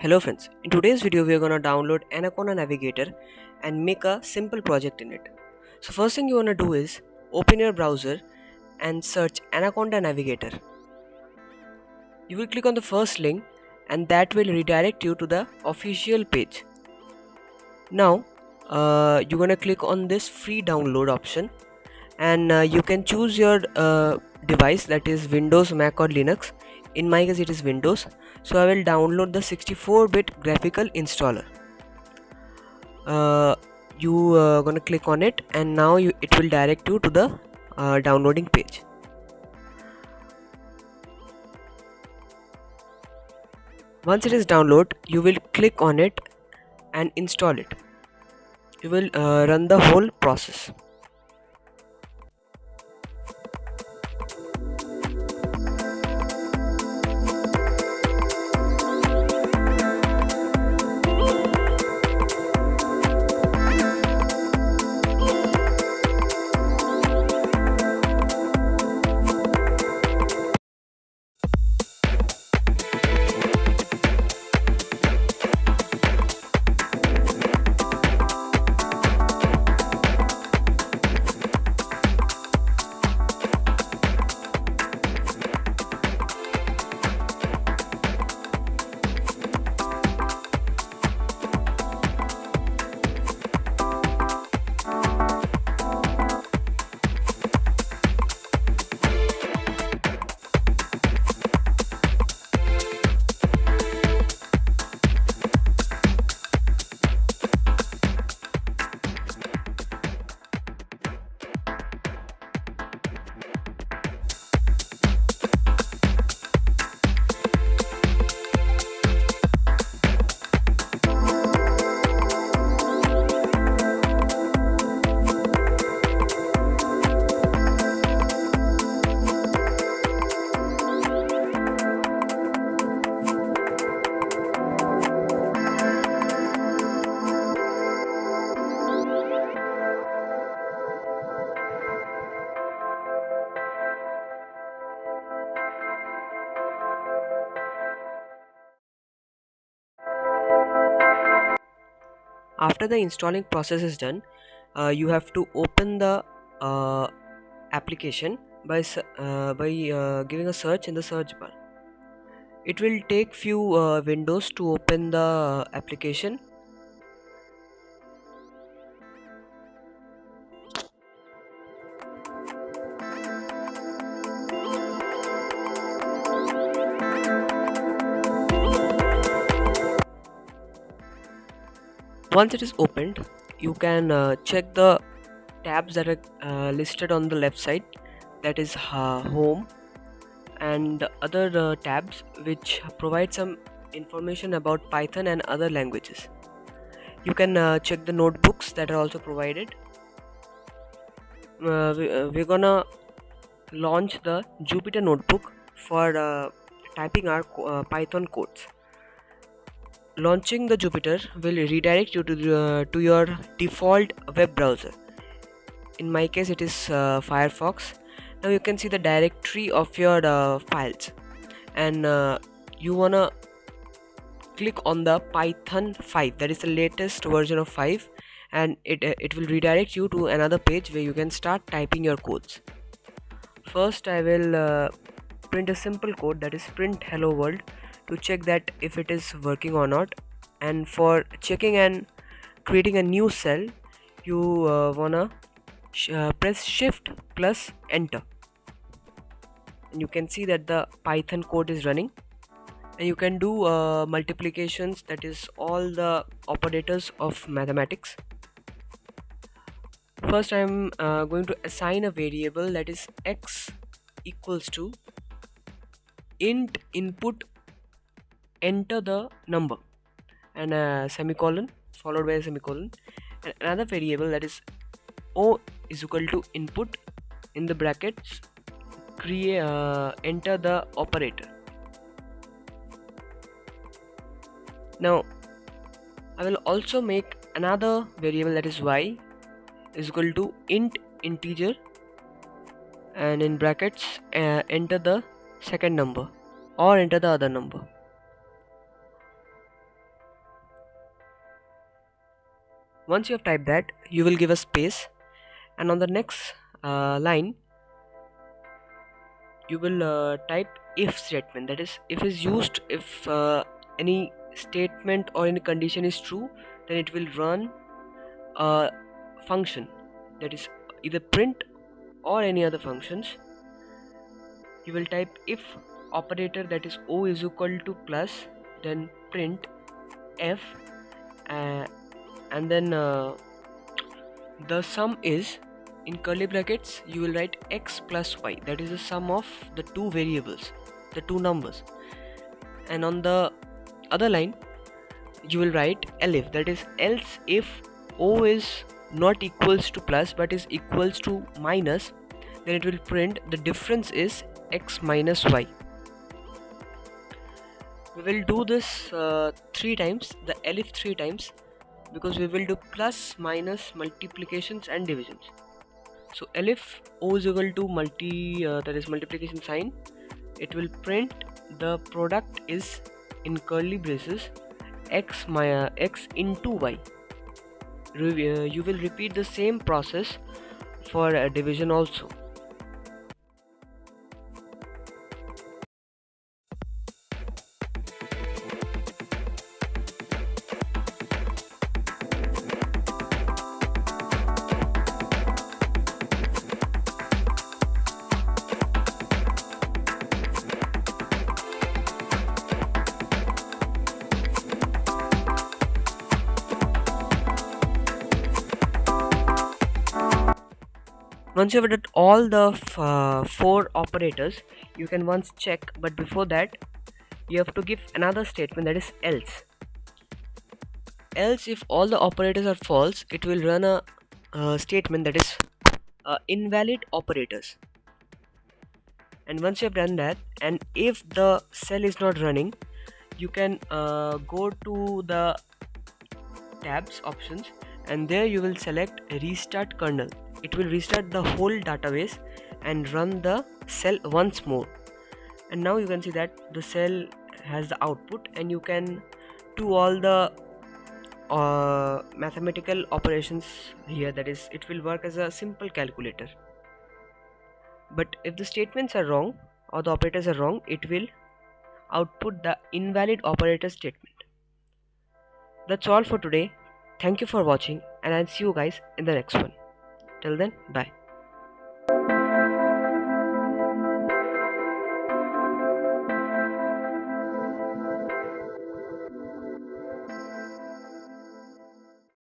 Hello friends, in today's video we are going to download Anaconda Navigator and make a simple project in it. So first thing you want to do is open your browser and search Anaconda Navigator. You will click on the first link and that will redirect you to the official page. Now you're going to click on this free download option and you can choose your device, that is Windows, Mac or Linux. In my case it is Windows, so I will download the 64-bit graphical installer. You gonna click on it and now it will direct you to the downloading page. Once it is downloaded, you will click on it and install it. You will run the whole process. After the installing process is done, you have to open the application by giving a search in the search bar. It will take few windows to open the application. Once it is opened, you can check the tabs that are listed on the left side, that is home, and other tabs which provide some information about Python and other languages. You can check the notebooks that are also provided. We're gonna launch the Jupyter Notebook for typing our Python codes. Launching the Jupyter will redirect you to your default web browser. In my case it is Firefox. Now you can see the directory of your files, and you wanna click on the Python 5, that is the latest version of 5, and it will redirect you to another page where you can start typing your codes. First I will print a simple code, that is print hello world, to check that if it is working or not. And for checking and creating a new cell, you wanna press shift plus enter, and you can see that the Python code is running, and you can do multiplications, that is all the operators of mathematics. First I am going to assign a variable, that is x equals to int input enter the number, and a semicolon followed by a semicolon, and another variable, that is o is equal to input in the brackets enter the operator. Now I will also make another variable, that is y is equal to int integer, and in brackets enter the second number or enter the other number. Once you have typed that, you will give a space, and on the next line you will type if statement. That is, if is used if any statement or any condition is true, then it will run a function, that is either print or any other functions. You will type if operator, that is O is equal to plus, then print f, uh, and then the sum is, in curly brackets you will write x plus y, that is the sum of the two variables, the two numbers. And on the other line you will write elif, that is else if O is not equals to plus but is equals to minus, then it will print the difference is x minus y. We will do this 3 times, the elif 3 times, because we will do plus, minus, multiplications and divisions. So elif O is equal to that is multiplication sign, it will print the product is, in curly braces, x into y. You will repeat the same process for division also. Once you have done all the 4 operators, you can once check, but before that you have to give another statement, that is else. Else if all the operators are false, it will run a statement, that is invalid operators. And once you have done that, and if the cell is not running, you can go to the tabs options, and there you will select restart kernel. It will restart the whole database and run the cell once more. And now you can see that the cell has the output, and you can do all the mathematical operations here, that is it will work as a simple calculator. But if the statements are wrong or the operators are wrong, it will output the invalid operator statement. That's all for today. Thank you for watching, and I'll see you guys in the next one. Till then, bye.